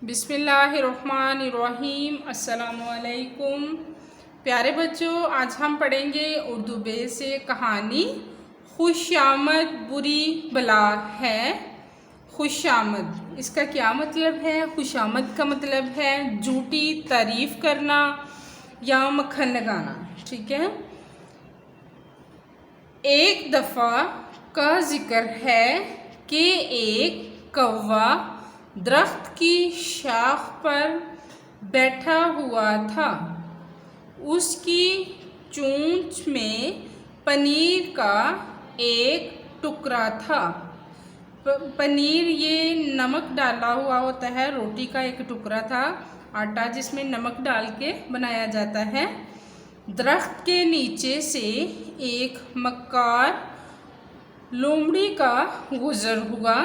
बिस्मिल्लाहिर्रहमानिर्रहीम। अस्सलामुअलैकुम प्यारे बच्चों, आज हम पढ़ेंगे उर्दू बेस से कहानी खुशामद बुरी बला है। खुशामद इसका क्या मतलब है? खुशामद का मतलब है झूठी तारीफ करना या मक्खन लगाना। ठीक है। एक दफ़ा का जिक्र है कि एक कौवा दरख्त की शाख पर बैठा हुआ था। उसकी चोंच में पनीर का एक टुकड़ा था। पनीर ये नमक डाला हुआ होता है, रोटी का एक टुकड़ा था, आटा जिसमें नमक डाल के बनाया जाता है। दरख्त के नीचे से एक मक्कार लोमड़ी का गुज़र हुआ।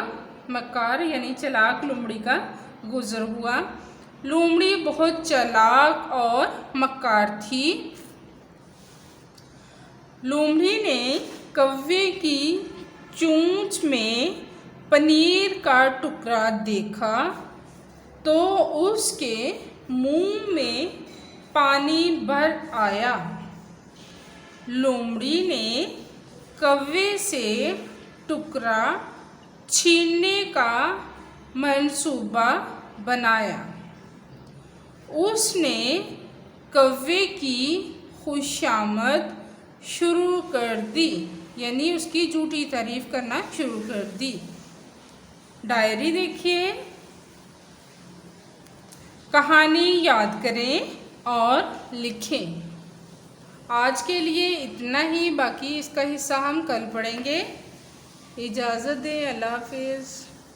मक्कार यानी चालाक लोमड़ी का गुज़र हुआ। लोमड़ी बहुत चालाक और मक्कार थी। लोमड़ी ने कौवे की चोंच में पनीर का टुकड़ा देखा तो उसके मुंह में पानी भर आया। लोमड़ी ने कौवे से टुकड़ा छीनने का मंसूबा बनाया। उसने कौवे की खुशामद शुरू कर दी, यानी उसकी झूठी तारीफ करना शुरू कर दी। डायरी देखिए, कहानी याद करें और लिखें। आज के लिए इतना ही, बाकी इसका हिस्सा हम कल पढ़ेंगे। इजाज़त दें। अल्लाह हाफ़िज़।